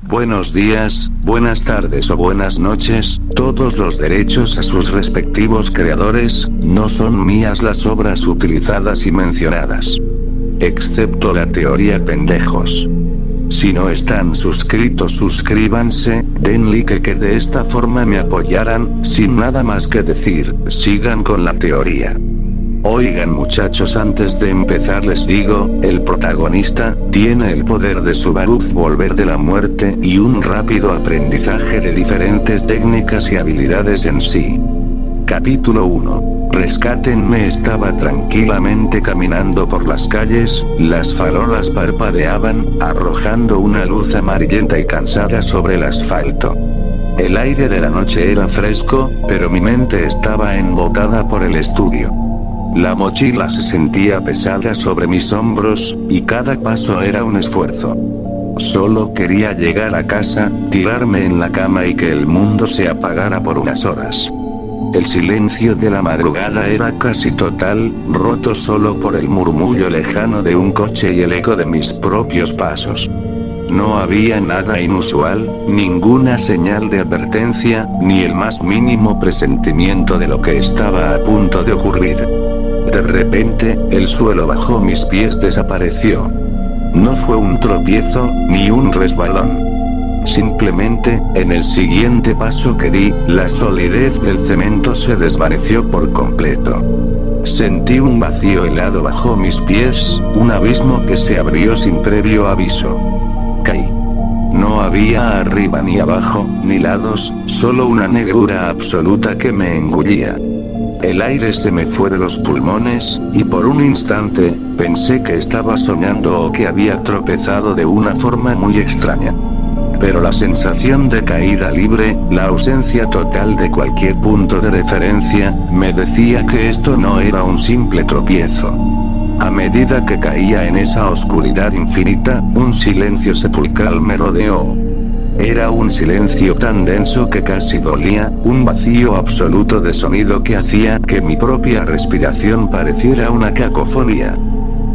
buenos días, buenas tardes o buenas noches, todos los derechos a sus respectivos creadores, no son mías las obras utilizadas y mencionadas. Excepto la teoría pendejos. Si no están suscritos, suscríbanse, den like que de esta forma me apoyarán, sin nada más que decir, sigan con la teoría. Oigan muchachos, antes de empezar les digo, el protagonista, tiene el poder de Subaru volver de la muerte y un rápido aprendizaje de diferentes técnicas y habilidades en sí. Capítulo 1. Rescátenme. Estaba tranquilamente caminando por las calles, las farolas parpadeaban, arrojando una luz amarillenta y cansada sobre el asfalto. El aire de la noche era fresco, pero mi mente estaba embotada por el estudio. La mochila se sentía pesada sobre mis hombros, y cada paso era un esfuerzo. Solo quería llegar a casa, tirarme en la cama y que el mundo se apagara por unas horas. El silencio de la madrugada era casi total, roto solo por el murmullo lejano de un coche y el eco de mis propios pasos. No había nada inusual, ninguna señal de advertencia, ni el más mínimo presentimiento de lo que estaba a punto de ocurrir. De repente, el suelo bajo mis pies desapareció. No fue un tropiezo, ni un resbalón. Simplemente, en el siguiente paso que di, la solidez del cemento se desvaneció por completo. Sentí un vacío helado bajo mis pies, un abismo que se abrió sin previo aviso. Caí. No había arriba ni abajo, ni lados, solo una negrura absoluta que me engullía. El aire se me fue de los pulmones, y por un instante, pensé que estaba soñando o que había tropezado de una forma muy extraña. Pero la sensación de caída libre, la ausencia total de cualquier punto de referencia, me decía que esto no era un simple tropiezo. A medida que caía en esa oscuridad infinita, un silencio sepulcral me rodeó. Era un silencio tan denso que casi dolía, un vacío absoluto de sonido que hacía que mi propia respiración pareciera una cacofonía.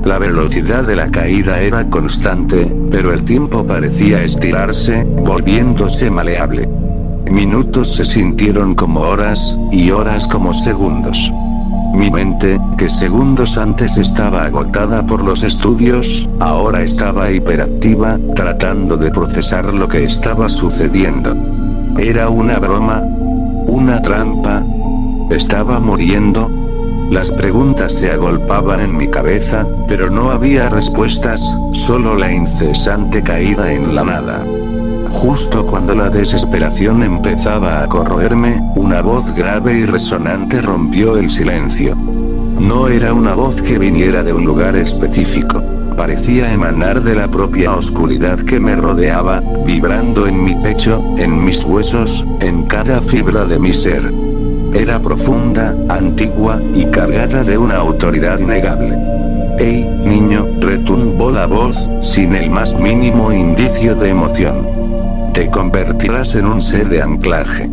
La velocidad de la caída era constante, pero el tiempo parecía estirarse, volviéndose maleable. Minutos se sintieron como horas, y horas como segundos. Mi mente, que segundos antes estaba agotada por los estudios, ahora estaba hiperactiva, tratando de procesar lo que estaba sucediendo. ¿Era una broma? ¿Una trampa? ¿Estaba muriendo? Las preguntas se agolpaban en mi cabeza, pero no había respuestas, solo la incesante caída en la nada. Justo cuando la desesperación empezaba a corroerme, una voz grave y resonante rompió el silencio. No era una voz que viniera de un lugar específico. Parecía emanar de la propia oscuridad que me rodeaba, vibrando en mi pecho, en mis huesos, en cada fibra de mi ser. Era profunda, antigua, y cargada de una autoridad innegable. «¡Hey, niño!», retumbó la voz, sin el más mínimo indicio de emoción. «Te convertirás en un ser de anclaje».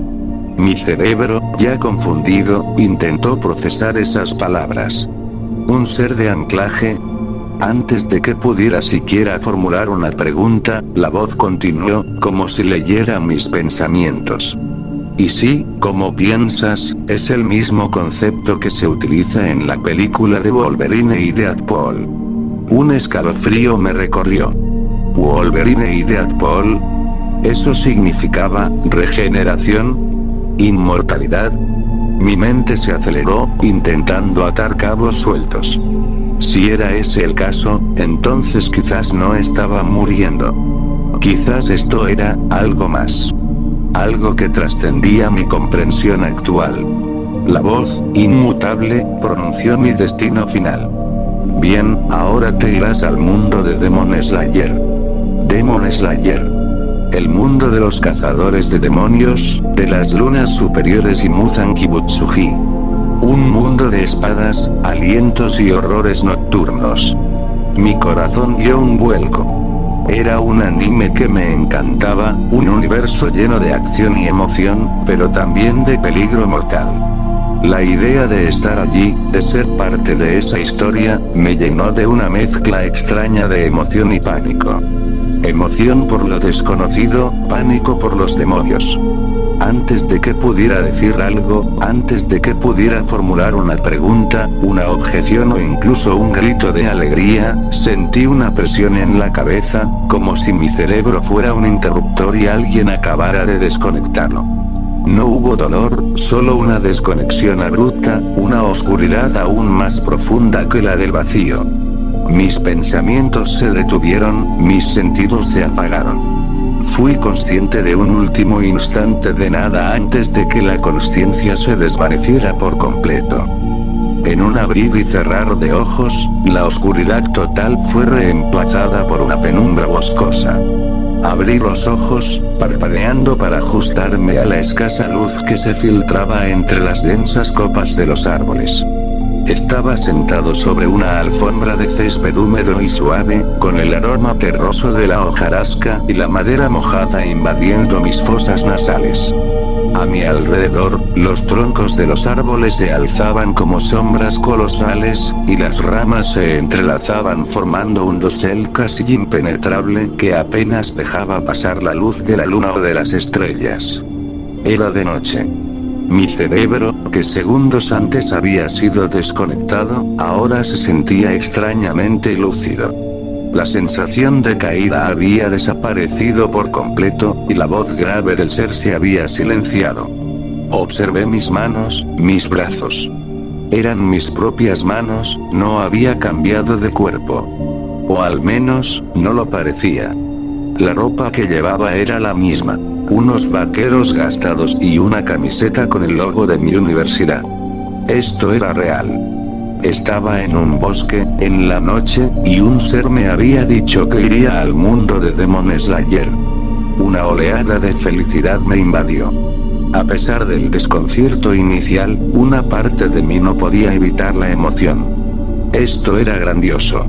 Mi cerebro, ya confundido, intentó procesar esas palabras. ¿Un ser de anclaje? Antes de que pudiera siquiera formular una pregunta, la voz continuó, como si leyera mis pensamientos. Y sí, como piensas, es el mismo concepto que se utiliza en la película de Wolverine y Deadpool. Un escalofrío me recorrió. ¿Wolverine y Deadpool? ¿Eso significaba regeneración? ¿Inmortalidad? Mi mente se aceleró, intentando atar cabos sueltos. Si era ese el caso, entonces quizás no estaba muriendo. Quizás esto era algo más. Algo que trascendía mi comprensión actual. La voz, inmutable, pronunció mi destino final. Bien, ahora te irás al mundo de Demon Slayer. Demon Slayer. El mundo de los cazadores de demonios, de las lunas superiores y Muzan Kibutsuji. Un mundo de espadas, alientos y horrores nocturnos. Mi corazón dio un vuelco. Era un anime que me encantaba, un universo lleno de acción y emoción, pero también de peligro mortal. La idea de estar allí, de ser parte de esa historia, me llenó de una mezcla extraña de emoción y pánico. Emoción por lo desconocido, pánico por los demonios. Antes de que pudiera decir algo, antes de que pudiera formular una pregunta, una objeción o incluso un grito de alegría, sentí una presión en la cabeza, como si mi cerebro fuera un interruptor y alguien acabara de desconectarlo. No hubo dolor, solo una desconexión abrupta, una oscuridad aún más profunda que la del vacío. Mis pensamientos se detuvieron, mis sentidos se apagaron. Fui consciente de un último instante de nada antes de que la consciencia se desvaneciera por completo. En un abrir y cerrar de ojos, la oscuridad total fue reemplazada por una penumbra boscosa. Abrí los ojos, parpadeando para ajustarme a la escasa luz que se filtraba entre las densas copas de los árboles. Estaba sentado sobre una alfombra de césped húmedo y suave, con el aroma terroso de la hojarasca y la madera mojada invadiendo mis fosas nasales. A mi alrededor, los troncos de los árboles se alzaban como sombras colosales, y las ramas se entrelazaban formando un dosel casi impenetrable que apenas dejaba pasar la luz de la luna o de las estrellas. Era de noche. Mi cerebro, que segundos antes había sido desconectado, ahora se sentía extrañamente lúcido. La sensación de caída había desaparecido por completo, y la voz grave del ser se había silenciado. Observé mis manos, mis brazos. Eran mis propias manos, no había cambiado de cuerpo. O al menos, no lo parecía. La ropa que llevaba era la misma. Unos vaqueros gastados y una camiseta con el logo de mi universidad. Esto era real. Estaba en un bosque, en la noche, y un ser me había dicho que iría al mundo de Demon Slayer. Una oleada de felicidad me invadió. A pesar del desconcierto inicial, una parte de mí no podía evitar la emoción. Esto era grandioso.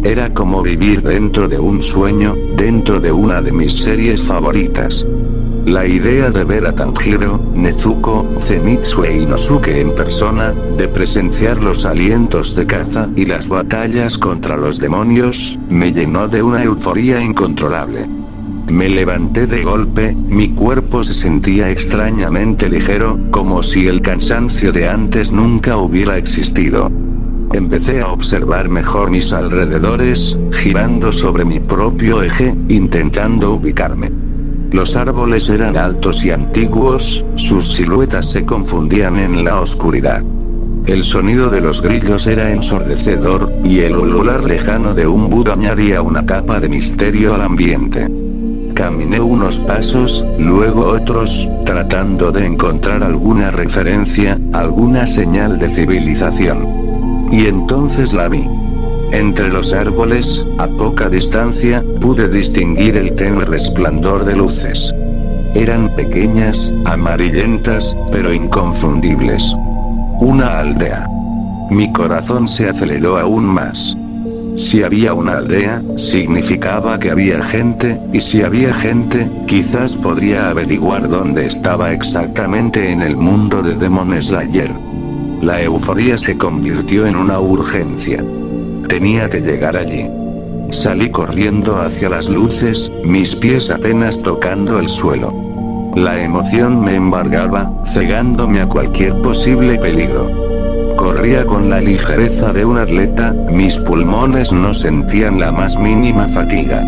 Era como vivir dentro de un sueño, dentro de una de mis series favoritas. La idea de ver a Tanjiro, Nezuko, Zenitsu e Inosuke en persona, de presenciar los alientos de caza y las batallas contra los demonios, me llenó de una euforía incontrolable. Me levanté de golpe, mi cuerpo se sentía extrañamente ligero, como si el cansancio de antes nunca hubiera existido. Empecé a observar mejor mis alrededores, girando sobre mi propio eje, intentando ubicarme. Los árboles eran altos y antiguos, sus siluetas se confundían en la oscuridad. El sonido de los grillos era ensordecedor, y el ulular lejano de un búho añadía una capa de misterio al ambiente. Caminé unos pasos, luego otros, tratando de encontrar alguna referencia, alguna señal de civilización. Y entonces la vi. Entre los árboles, a poca distancia, pude distinguir el tenue resplandor de luces. Eran pequeñas, amarillentas, pero inconfundibles. Una aldea. Mi corazón se aceleró aún más. Si había una aldea, significaba que había gente, y si había gente, quizás podría averiguar dónde estaba exactamente en el mundo de Demon Slayer. La euforía se convirtió en una urgencia. Tenía que llegar allí. Salí corriendo hacia las luces, mis pies apenas tocando el suelo. La emoción me embargaba, cegándome a cualquier posible peligro. Corría con la ligereza de un atleta, mis pulmones no sentían la más mínima fatiga.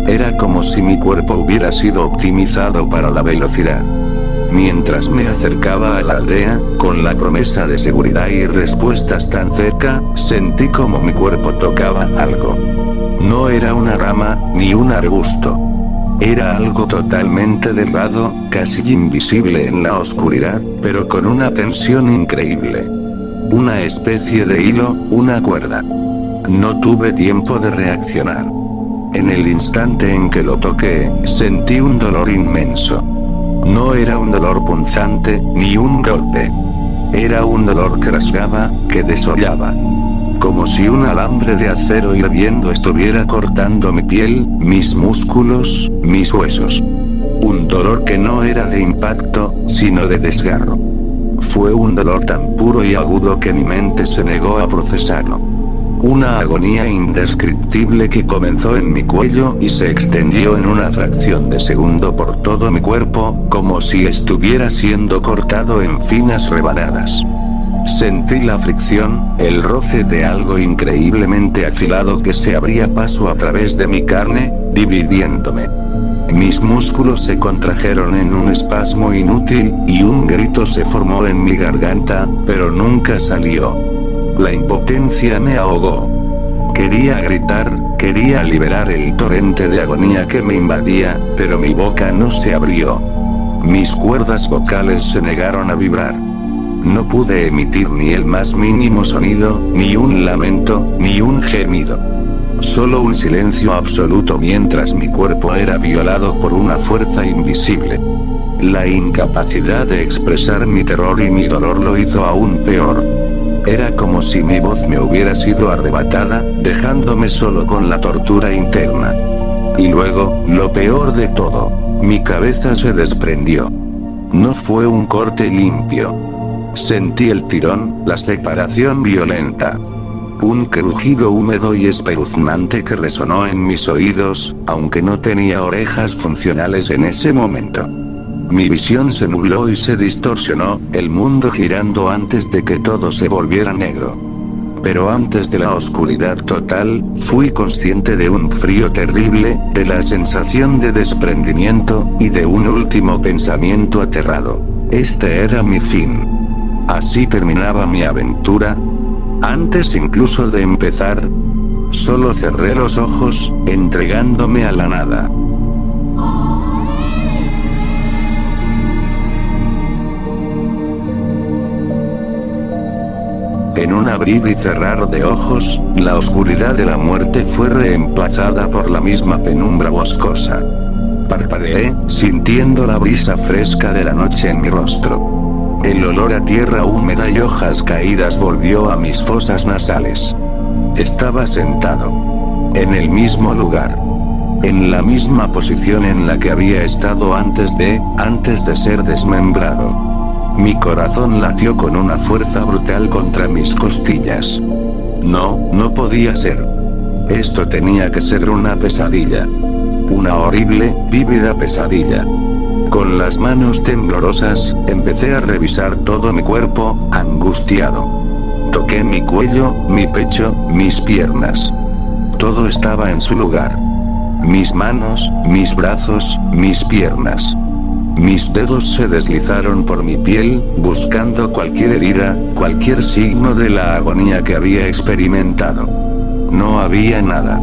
Era como si mi cuerpo hubiera sido optimizado para la velocidad. Mientras me acercaba a la aldea, con la promesa de seguridad y respuestas tan cerca, sentí como mi cuerpo tocaba algo. No era una rama, ni un arbusto. Era algo totalmente delgado, casi invisible en la oscuridad, pero con una tensión increíble. Una especie de hilo, una cuerda. No tuve tiempo de reaccionar. En el instante en que lo toqué, sentí un dolor inmenso. No era un dolor punzante, ni un golpe. Era un dolor que rasgaba, que desollaba. Como si un alambre de acero hirviendo estuviera cortando mi piel, mis músculos, mis huesos. Un dolor que no era de impacto, sino de desgarro. Fue un dolor tan puro y agudo que mi mente se negó a procesarlo. Una agonía indescriptible que comenzó en mi cuello y se extendió en una fracción de segundo por todo mi cuerpo, como si estuviera siendo cortado en finas rebanadas. Sentí la fricción, el roce de algo increíblemente afilado que se abría paso a través de mi carne, dividiéndome. Mis músculos se contrajeron en un espasmo inútil, y un grito se formó en mi garganta, pero nunca salió. La impotencia me ahogó. Quería gritar, quería liberar el torrente de agonía que me invadía, pero mi boca no se abrió. Mis cuerdas vocales se negaron a vibrar. No pude emitir ni el más mínimo sonido, ni un lamento, ni un gemido. Solo un silencio absoluto mientras mi cuerpo era violado por una fuerza invisible. La incapacidad de expresar mi terror y mi dolor lo hizo aún peor. Era como si mi voz me hubiera sido arrebatada, dejándome solo con la tortura interna. Y luego, lo peor de todo, mi cabeza se desprendió. No fue un corte limpio. Sentí el tirón, la separación violenta. Un crujido húmedo y espeluznante que resonó en mis oídos, aunque no tenía orejas funcionales en ese momento. Mi visión se nubló y se distorsionó, el mundo girando antes de que todo se volviera negro. Pero antes de la oscuridad total, fui consciente de un frío terrible, de la sensación de desprendimiento, y de un último pensamiento aterrado. Este era mi fin. Así terminaba mi aventura. Antes incluso de empezar, solo cerré los ojos, entregándome a la nada. En un abrir y cerrar de ojos, la oscuridad de la muerte fue reemplazada por la misma penumbra boscosa. Parpadeé, sintiendo la brisa fresca de la noche en mi rostro. El olor a tierra húmeda y hojas caídas volvió a mis fosas nasales. Estaba sentado. En el mismo lugar. En la misma posición en la que había estado antes de ser desmembrado. Mi corazón latió con una fuerza brutal contra mis costillas. No podía ser. Esto tenía que ser una pesadilla. Una horrible, vívida pesadilla. Con las manos temblorosas, empecé a revisar todo mi cuerpo, angustiado. Toqué mi cuello, mi pecho, mis piernas. Todo estaba en su lugar. Mis manos, mis brazos, mis piernas. Mis dedos se deslizaron por mi piel, buscando cualquier herida, cualquier signo de la agonía que había experimentado. No había nada.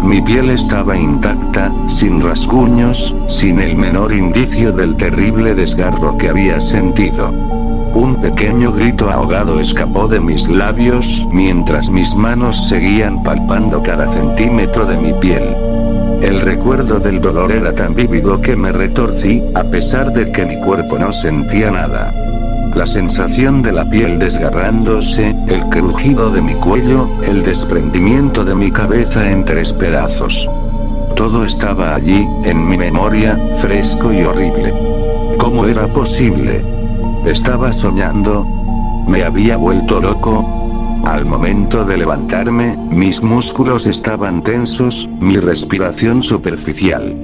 Mi piel estaba intacta, sin rasguños, sin el menor indicio del terrible desgarro que había sentido. Un pequeño grito ahogado escapó de mis labios, mientras mis manos seguían palpando cada centímetro de mi piel. El recuerdo del dolor era tan vívido que me retorcí, a pesar de que mi cuerpo no sentía nada. La sensación de la piel desgarrándose, el crujido de mi cuello, el desprendimiento de mi cabeza en 3 pedazos. Todo estaba allí, en mi memoria, fresco y horrible. ¿Cómo era posible? ¿Estaba soñando? ¿Me había vuelto loco? Al momento de levantarme, mis músculos estaban tensos, mi respiración superficial.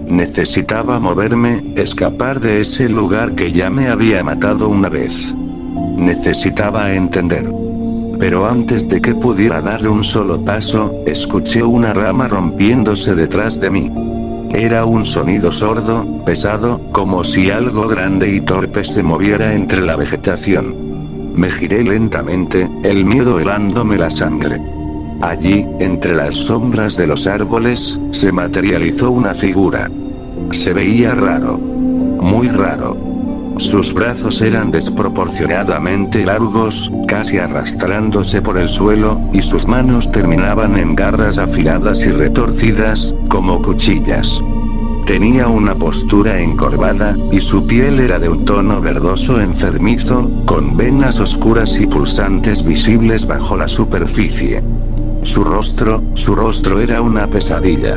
Necesitaba moverme, escapar de ese lugar que ya me había matado una vez. Necesitaba entender. Pero antes de que pudiera dar un solo paso, escuché una rama rompiéndose detrás de mí. Era un sonido sordo, pesado, como si algo grande y torpe se moviera entre la vegetación. Me giré lentamente, el miedo helándome la sangre. Allí, entre las sombras de los árboles, se materializó una figura. Se veía raro. Muy raro. Sus brazos eran desproporcionadamente largos, casi arrastrándose por el suelo, y sus manos terminaban en garras afiladas y retorcidas, como cuchillas. Tenía una postura encorvada, y su piel era de un tono verdoso enfermizo, con venas oscuras y pulsantes visibles bajo la superficie. Su rostro era una pesadilla.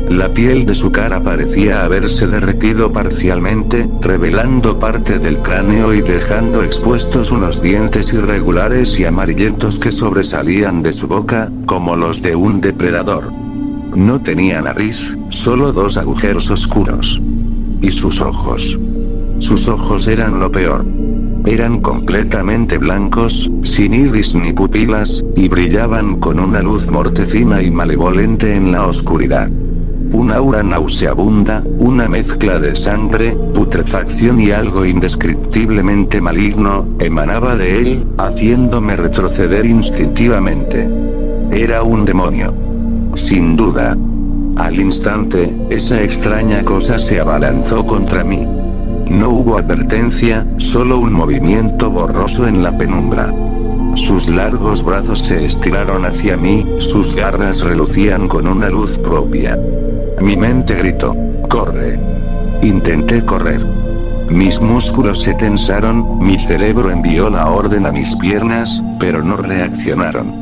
La piel de su cara parecía haberse derretido parcialmente, revelando parte del cráneo y dejando expuestos unos dientes irregulares y amarillentos que sobresalían de su boca, como los de un depredador. No tenía nariz, solo 2 agujeros oscuros. Y sus ojos. Sus ojos eran lo peor. Eran completamente blancos, sin iris ni pupilas, y brillaban con una luz mortecina y malevolente en la oscuridad. Un aura nauseabunda, una mezcla de sangre, putrefacción y algo indescriptiblemente maligno, emanaba de él, haciéndome retroceder instintivamente. Era un demonio. Sin duda. Al instante, esa extraña cosa se abalanzó contra mí. No hubo advertencia, solo un movimiento borroso en la penumbra. Sus largos brazos se estiraron hacia mí, sus garras relucían con una luz propia. Mi mente gritó, ¡corre! Intenté correr. Mis músculos se tensaron, mi cerebro envió la orden a mis piernas, pero no reaccionaron.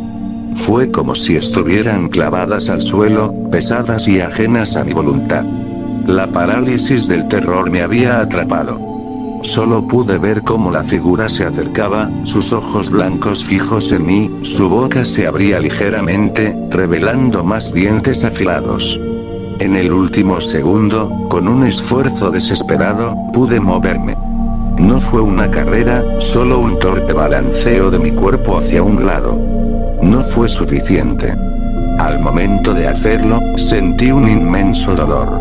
Fue como si estuvieran clavadas al suelo, pesadas y ajenas a mi voluntad. La parálisis del terror me había atrapado. Solo pude ver cómo la figura se acercaba, sus ojos blancos fijos en mí, su boca se abría ligeramente, revelando más dientes afilados. En el último segundo, con un esfuerzo desesperado, pude moverme. No fue una carrera, solo un torpe balanceo de mi cuerpo hacia un lado. No fue suficiente. Al momento de hacerlo, sentí un inmenso dolor.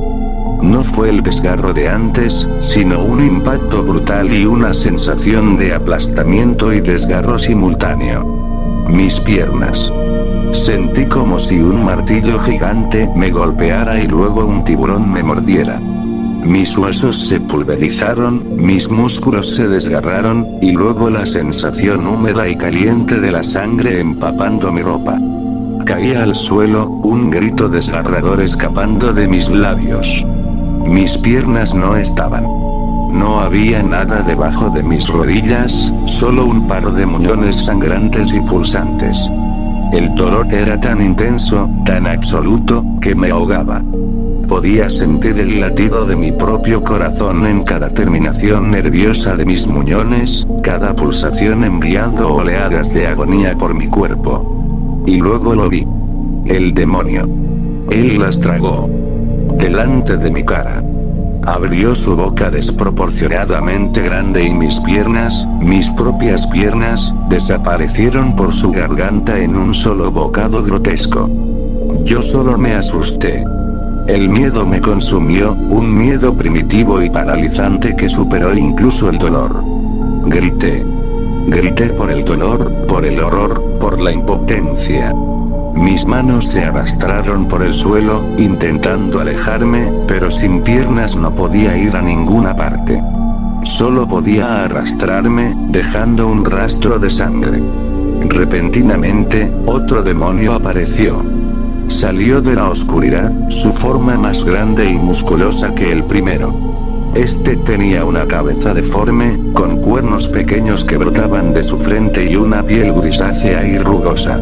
No fue el desgarro de antes, sino un impacto brutal y una sensación de aplastamiento y desgarro simultáneo. Mis piernas. Sentí como si un martillo gigante me golpeara y luego un tiburón me mordiera. Mis huesos se pulverizaron, mis músculos se desgarraron, y luego la sensación húmeda y caliente de la sangre empapando mi ropa. Caí al suelo, un grito desgarrador escapando de mis labios. Mis piernas no estaban. No había nada debajo de mis rodillas, solo un par de muñones sangrantes y pulsantes. El dolor era tan intenso, tan absoluto, que me ahogaba. Podía sentir el latido de mi propio corazón en cada terminación nerviosa de mis muñones, cada pulsación enviando oleadas de agonía por mi cuerpo. Y luego lo vi. El demonio. Él las tragó. Delante de mi cara. Abrió su boca desproporcionadamente grande y mis propias piernas, desaparecieron por su garganta en un solo bocado grotesco. Yo solo me asusté. El miedo me consumió, un miedo primitivo y paralizante que superó incluso el dolor. Grité. Grité por el dolor, por el horror, por la impotencia. Mis manos se arrastraron por el suelo, intentando alejarme, pero sin piernas no podía ir a ninguna parte. Solo podía arrastrarme, dejando un rastro de sangre. Repentinamente, otro demonio apareció. Salió de la oscuridad, su forma más grande y musculosa que el primero. Este tenía una cabeza deforme, con cuernos pequeños que brotaban de su frente y una piel grisácea y rugosa.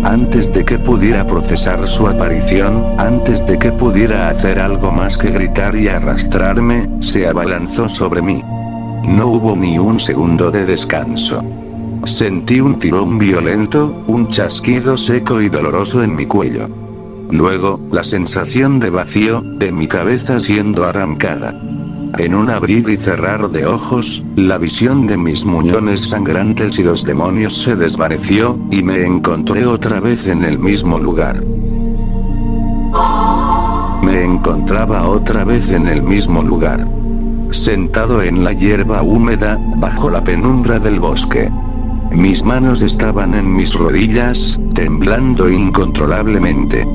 Antes de que pudiera procesar su aparición, antes de que pudiera hacer algo más que gritar y arrastrarme, se abalanzó sobre mí. No hubo ni un segundo de descanso. Sentí un tirón violento, un chasquido seco y doloroso en mi cuello. Luego, la sensación de vacío, de mi cabeza siendo arrancada. En un abrir y cerrar de ojos, la visión de mis muñones sangrantes y los demonios se desvaneció, y me encontré otra vez en el mismo lugar. Me encontraba otra vez en el mismo lugar. Sentado en la hierba húmeda, bajo la penumbra del bosque. Mis manos estaban en mis rodillas, temblando incontrolablemente.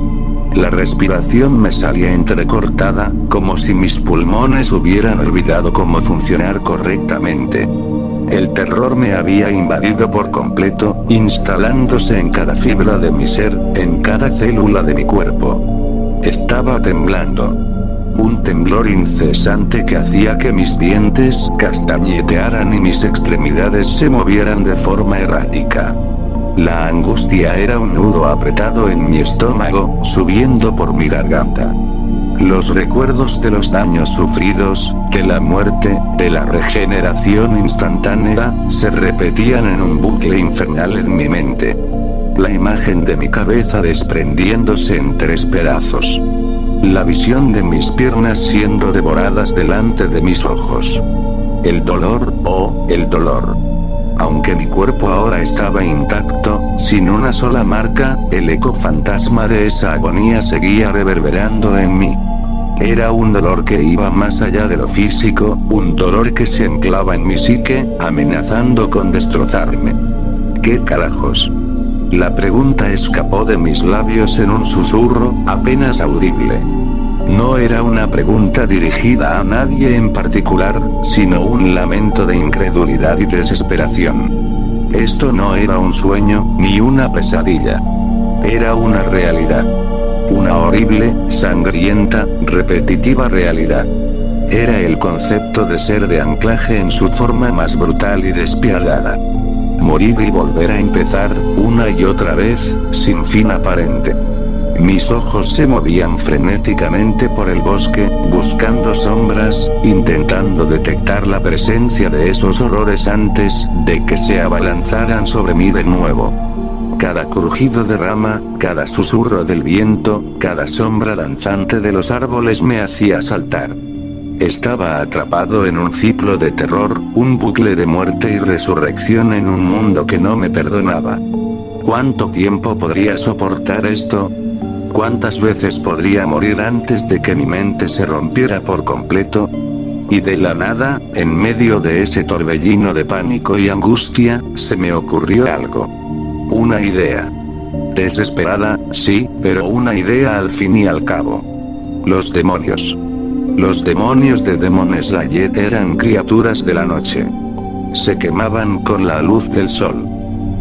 La respiración me salía entrecortada, como si mis pulmones hubieran olvidado cómo funcionar correctamente. El terror me había invadido por completo, instalándose en cada fibra de mi ser, en cada célula de mi cuerpo. Estaba temblando. Un temblor incesante que hacía que mis dientes castañetearan y mis extremidades se movieran de forma errática. La angustia era un nudo apretado en mi estómago, subiendo por mi garganta. Los recuerdos de los daños sufridos, de la muerte, de la regeneración instantánea, se repetían en un bucle infernal en mi mente. La imagen de mi cabeza desprendiéndose en 3 pedazos. La visión de mis piernas siendo devoradas delante de mis ojos. El dolor, oh, el dolor. Aunque mi cuerpo ahora estaba intacto, sin una sola marca, el eco fantasma de esa agonía seguía reverberando en mí. Era un dolor que iba más allá de lo físico, un dolor que se anclaba en mi psique, amenazando con destrozarme. ¿Qué carajos? La pregunta escapó de mis labios en un susurro, apenas audible. No era una pregunta dirigida a nadie en particular, sino un lamento de incredulidad y desesperación. Esto no era un sueño, ni una pesadilla. Era una realidad. Una horrible, sangrienta, repetitiva realidad. Era el concepto de ser de anclaje en su forma más brutal y despiadada. Morir y volver a empezar, una y otra vez, sin fin aparente. Mis ojos se movían frenéticamente por el bosque, buscando sombras, intentando detectar la presencia de esos horrores antes de que se abalanzaran sobre mí de nuevo. Cada crujido de rama, cada susurro del viento, cada sombra danzante de los árboles me hacía saltar. Estaba atrapado en un ciclo de terror, un bucle de muerte y resurrección en un mundo que no me perdonaba. ¿Cuánto tiempo podría soportar esto? ¿Cuántas veces podría morir antes de que mi mente se rompiera por completo? Y de la nada, en medio de ese torbellino de pánico y angustia, se me ocurrió algo. Una idea. Desesperada, sí, pero una idea al fin y al cabo. Los demonios. Los demonios de Demon Slayer eran criaturas de la noche. Se quemaban con la luz del sol.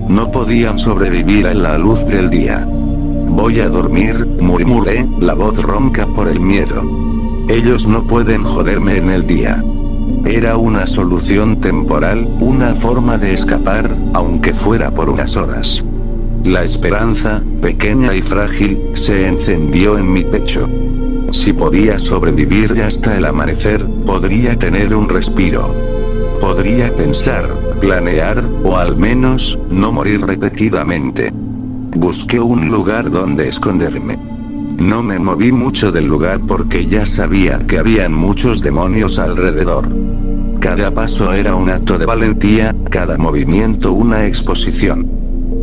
No podían sobrevivir a la luz del día. Voy a dormir, murmuré, la voz ronca por el miedo. Ellos no pueden joderme en el día. Era una solución temporal, una forma de escapar, aunque fuera por unas horas. La esperanza, pequeña y frágil, se encendió en mi pecho. Si podía sobrevivir hasta el amanecer, podría tener un respiro. Podría pensar, planear, o al menos, no morir repetidamente. Busqué un lugar donde esconderme. No me moví mucho del lugar porque ya sabía que habían muchos demonios alrededor. Cada paso era un acto de valentía, cada movimiento una exposición.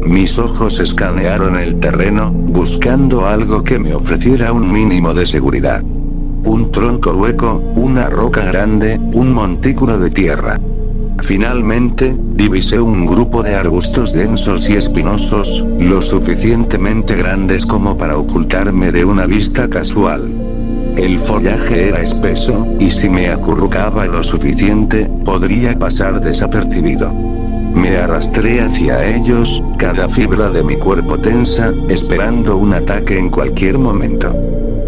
Mis ojos escanearon el terreno, buscando algo que me ofreciera un mínimo de seguridad. Un tronco hueco, una roca grande, un montículo de tierra. Finalmente, divisé un grupo de arbustos densos y espinosos, lo suficientemente grandes como para ocultarme de una vista casual. El follaje era espeso, y si me acurrucaba lo suficiente, podría pasar desapercibido. Me arrastré hacia ellos, cada fibra de mi cuerpo tensa, esperando un ataque en cualquier momento.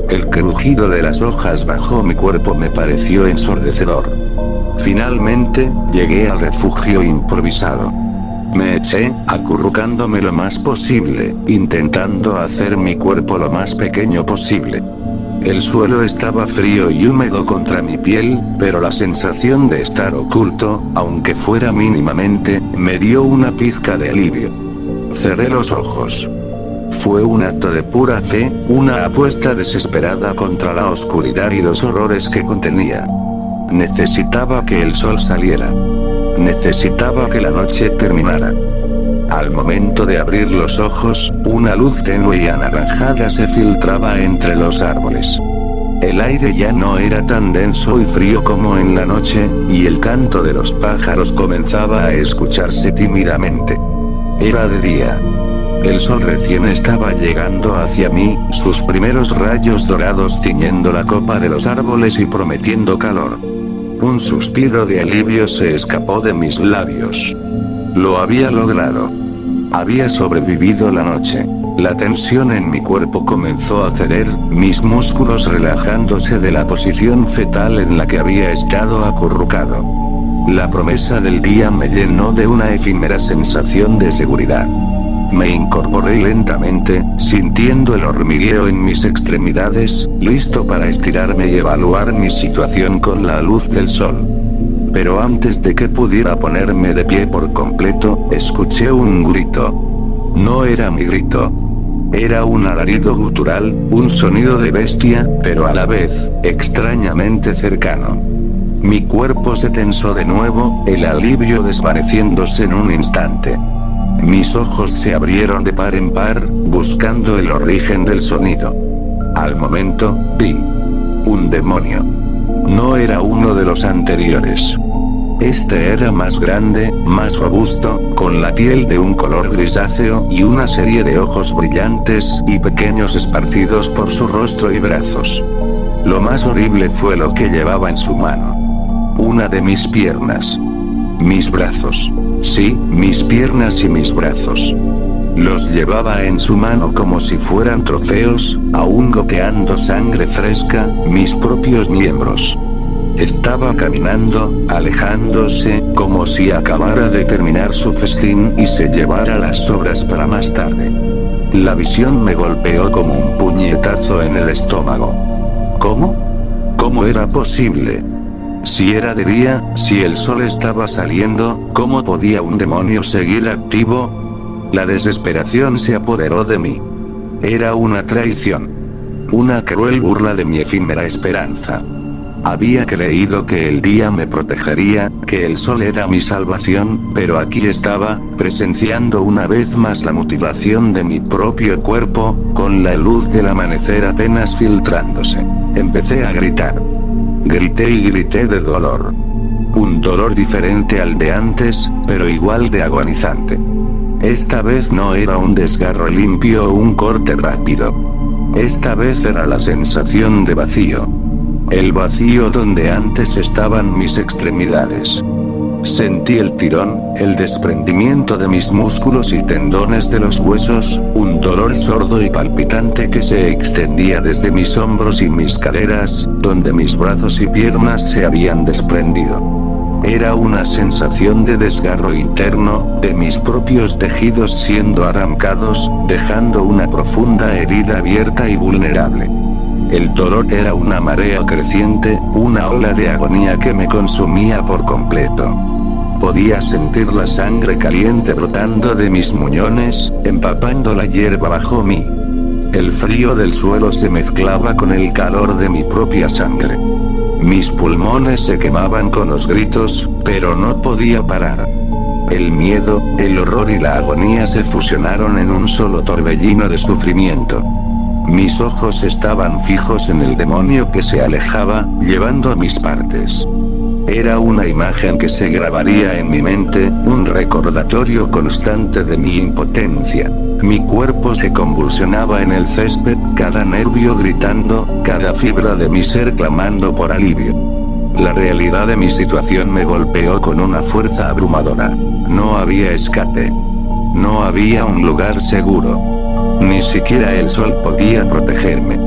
El crujido de las hojas bajo mi cuerpo me pareció ensordecedor. Finalmente, llegué al refugio improvisado. Me eché, acurrucándome lo más posible, intentando hacer mi cuerpo lo más pequeño posible. El suelo estaba frío y húmedo contra mi piel, pero la sensación de estar oculto, aunque fuera mínimamente, me dio una pizca de alivio. Cerré los ojos. Fue un acto de pura fe, una apuesta desesperada contra la oscuridad y los horrores que contenía. Necesitaba que el sol saliera. Necesitaba que la noche terminara. Al momento de abrir los ojos, una luz tenue y anaranjada se filtraba entre los árboles. El aire ya no era tan denso y frío como en la noche, y el canto de los pájaros comenzaba a escucharse tímidamente. Era de día. El sol recién estaba llegando hacia mí, sus primeros rayos dorados ciñendo la copa de los árboles y prometiendo calor. Un suspiro de alivio se escapó de mis labios. Lo había logrado. Había sobrevivido la noche. La tensión en mi cuerpo comenzó a ceder, mis músculos relajándose de la posición fetal en la que había estado acurrucado. La promesa del día me llenó de una efímera sensación de seguridad. Me incorporé lentamente, sintiendo el hormigueo en mis extremidades, listo para estirarme y evaluar mi situación con la luz del sol. Pero antes de que pudiera ponerme de pie por completo, escuché un grito. No era mi grito. Era un alarido gutural, un sonido de bestia, pero a la vez, extrañamente cercano. Mi cuerpo se tensó de nuevo, el alivio desvaneciéndose en un instante. Mis ojos se abrieron de par en par, buscando el origen del sonido. Al momento, vi un demonio. No era uno de los anteriores. Este era más grande, más robusto, con la piel de un color grisáceo y una serie de ojos brillantes y pequeños esparcidos por su rostro y brazos. Lo más horrible fue lo que llevaba en su mano. Una de mis piernas. Mis brazos. Sí, mis piernas y mis brazos. Los llevaba en su mano como si fueran trofeos, aún goteando sangre fresca, mis propios miembros. Estaba caminando, alejándose, como si acabara de terminar su festín y se llevara las sobras para más tarde. La visión me golpeó como un puñetazo en el estómago. ¿Cómo? ¿Cómo era posible? Si era de día, si el sol estaba saliendo, ¿cómo podía un demonio seguir activo? La desesperación se apoderó de mí. Era una traición. Una cruel burla de mi efímera esperanza. Había creído que el día me protegería, que el sol era mi salvación, pero aquí estaba, presenciando una vez más la mutilación de mi propio cuerpo, con la luz del amanecer apenas filtrándose. Empecé a gritar. Grité y grité de dolor. Un dolor diferente al de antes, pero igual de agonizante. Esta vez no era un desgarro limpio o un corte rápido. Esta vez era la sensación de vacío. El vacío donde antes estaban mis extremidades. Sentí el tirón, el desprendimiento de mis músculos y tendones de los huesos, un dolor sordo y palpitante que se extendía desde mis hombros y mis caderas, donde mis brazos y piernas se habían desprendido. Era una sensación de desgarro interno, de mis propios tejidos siendo arrancados, dejando una profunda herida abierta y vulnerable. El dolor era una marea creciente, una ola de agonía que me consumía por completo. Podía sentir la sangre caliente brotando de mis muñones, empapando la hierba bajo mí. El frío del suelo se mezclaba con el calor de mi propia sangre. Mis pulmones se quemaban con los gritos, pero no podía parar. El miedo, el horror y la agonía se fusionaron en un solo torbellino de sufrimiento. Mis ojos estaban fijos en el demonio que se alejaba, llevando mis partes. Era una imagen que se grabaría en mi mente, un recordatorio constante de mi impotencia. Mi cuerpo se convulsionaba en el césped, cada nervio gritando, cada fibra de mi ser clamando por alivio. La realidad de mi situación me golpeó con una fuerza abrumadora. No había escape. No había un lugar seguro. Ni siquiera el sol podía protegerme.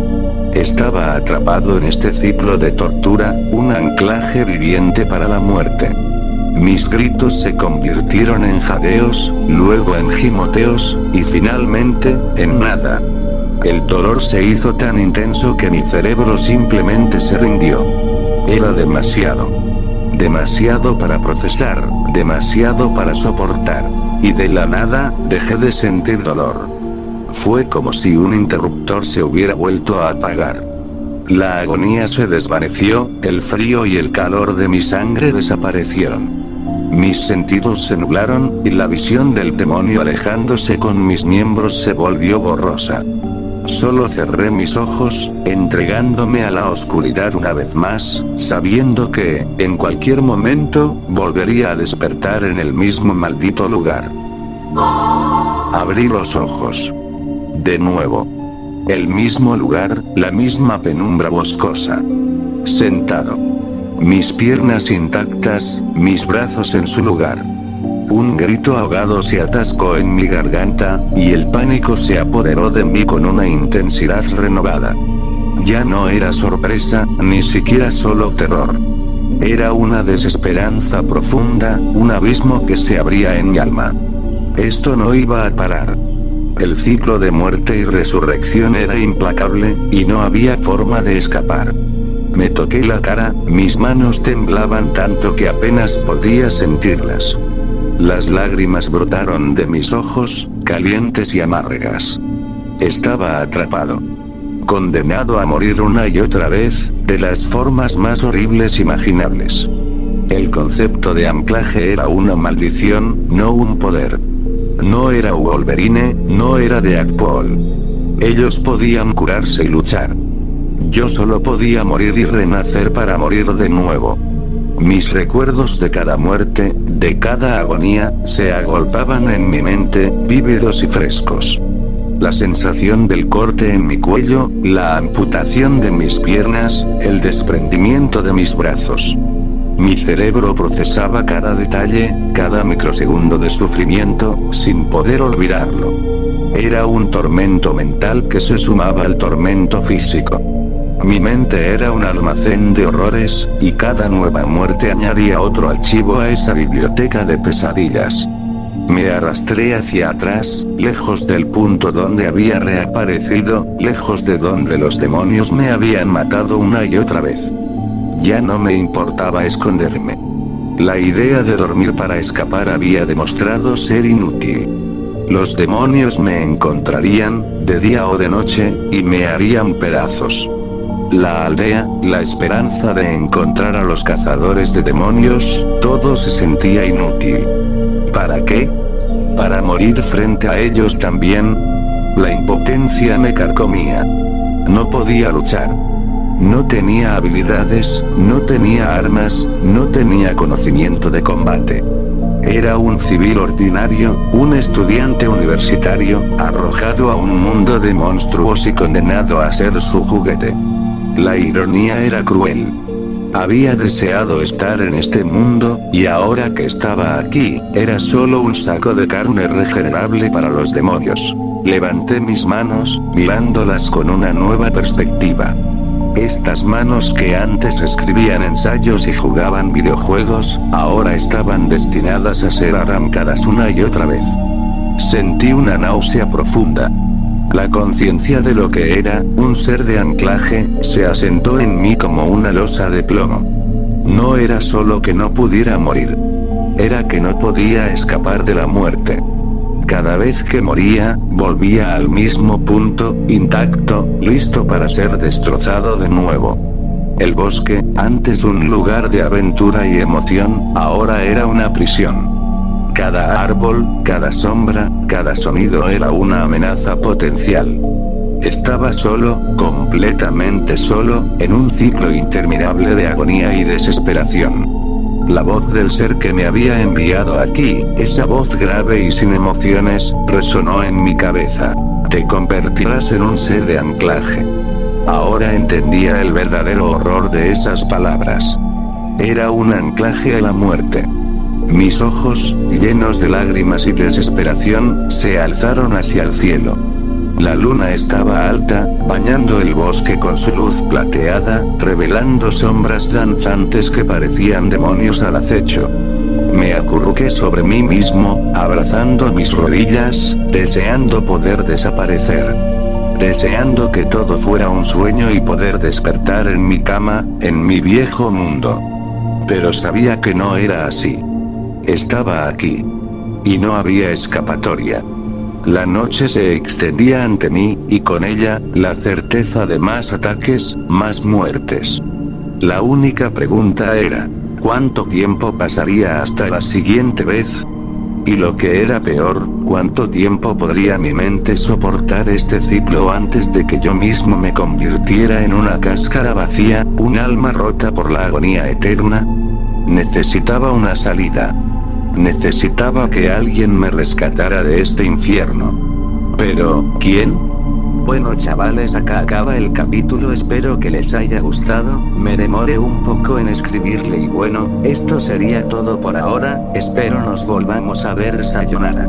Estaba atrapado en este ciclo de tortura, un anclaje viviente para la muerte. Mis gritos se convirtieron en jadeos, luego en gimoteos, y finalmente, en nada. El dolor se hizo tan intenso que mi cerebro simplemente se rindió. Era demasiado. Demasiado para procesar, demasiado para soportar. Y de la nada, dejé de sentir dolor. Fue como si un interruptor se hubiera vuelto a apagar. La agonía se desvaneció, el frío y el calor de mi sangre desaparecieron. Mis sentidos se nublaron, y la visión del demonio alejándose con mis miembros se volvió borrosa. Solo cerré mis ojos, entregándome a la oscuridad una vez más, sabiendo que, en cualquier momento, volvería a despertar en el mismo maldito lugar. Abrí los ojos. De nuevo. El mismo lugar, la misma penumbra boscosa. Sentado. Mis piernas intactas, mis brazos en su lugar. Un grito ahogado se atascó en mi garganta, y el pánico se apoderó de mí con una intensidad renovada. Ya no era sorpresa, ni siquiera solo terror. Era una desesperanza profunda, un abismo que se abría en mi alma. Esto no iba a parar. El ciclo de muerte y resurrección era implacable, y no había forma de escapar. Me toqué la cara, mis manos temblaban tanto que apenas podía sentirlas. Las lágrimas brotaron de mis ojos, calientes y amargas. Estaba atrapado. Condenado a morir una y otra vez, de las formas más horribles imaginables. El concepto de anclaje era una maldición, no un poder. No era Wolverine, no era Deadpool. Ellos podían curarse y luchar. Yo solo podía morir y renacer para morir de nuevo. Mis recuerdos de cada muerte, de cada agonía, se agolpaban en mi mente, vívidos y frescos. La sensación del corte en mi cuello, la amputación de mis piernas, el desprendimiento de mis brazos. Mi cerebro procesaba cada detalle, cada microsegundo de sufrimiento, sin poder olvidarlo. Era un tormento mental que se sumaba al tormento físico. Mi mente era un almacén de horrores, y cada nueva muerte añadía otro archivo a esa biblioteca de pesadillas. Me arrastré hacia atrás, lejos del punto donde había reaparecido, lejos de donde los demonios me habían matado una y otra vez. Ya no me importaba esconderme. La idea de dormir para escapar había demostrado ser inútil. Los demonios me encontrarían, de día o de noche, y me harían pedazos. La aldea, la esperanza de encontrar a los cazadores de demonios, todo se sentía inútil. ¿Para qué? ¿Para morir frente a ellos también? La impotencia me carcomía. No podía luchar. No tenía habilidades, no tenía armas, no tenía conocimiento de combate. Era un civil ordinario, un estudiante universitario, arrojado a un mundo de monstruos y condenado a ser su juguete. La ironía era cruel. Había deseado estar en este mundo, y ahora que estaba aquí, era solo un saco de carne regenerable para los demonios. Levanté mis manos, mirándolas con una nueva perspectiva. Estas manos que antes escribían ensayos y jugaban videojuegos, ahora estaban destinadas a ser arrancadas una y otra vez. Sentí una náusea profunda. La conciencia de lo que era, un ser de anclaje, se asentó en mí como una losa de plomo. No era solo que no pudiera morir. Era que no podía escapar de la muerte. Cada vez que moría, volvía al mismo punto, intacto, listo para ser destrozado de nuevo. El bosque, antes un lugar de aventura y emoción, ahora era una prisión. Cada árbol, cada sombra, cada sonido era una amenaza potencial. Estaba solo, completamente solo, en un ciclo interminable de agonía y desesperación. La voz del ser que me había enviado aquí, esa voz grave y sin emociones, resonó en mi cabeza. Te convertirás en un ser de anclaje. Ahora entendía el verdadero horror de esas palabras. Era un anclaje a la muerte. Mis ojos, llenos de lágrimas y desesperación, se alzaron hacia el cielo. La luna estaba alta, bañando el bosque con su luz plateada, revelando sombras danzantes que parecían demonios al acecho. Me acurruqué sobre mí mismo, abrazando mis rodillas, deseando poder desaparecer. Deseando que todo fuera un sueño y poder despertar en mi cama, en mi viejo mundo. Pero sabía que no era así. Estaba aquí. Y no había escapatoria. La noche se extendía ante mí, y con ella, la certeza de más ataques, más muertes. La única pregunta era, ¿cuánto tiempo pasaría hasta la siguiente vez? Y lo que era peor, ¿cuánto tiempo podría mi mente soportar este ciclo antes de que yo mismo me convirtiera en una cáscara vacía, un alma rota por la agonía eterna? Necesitaba una salida. Necesitaba que alguien me rescatara de este infierno. Pero, ¿quién? Bueno chavales, acá acaba el capítulo, espero que les haya gustado, me demoré un poco en escribirle y bueno, esto sería todo por ahora, espero nos volvamos a ver, sayonara.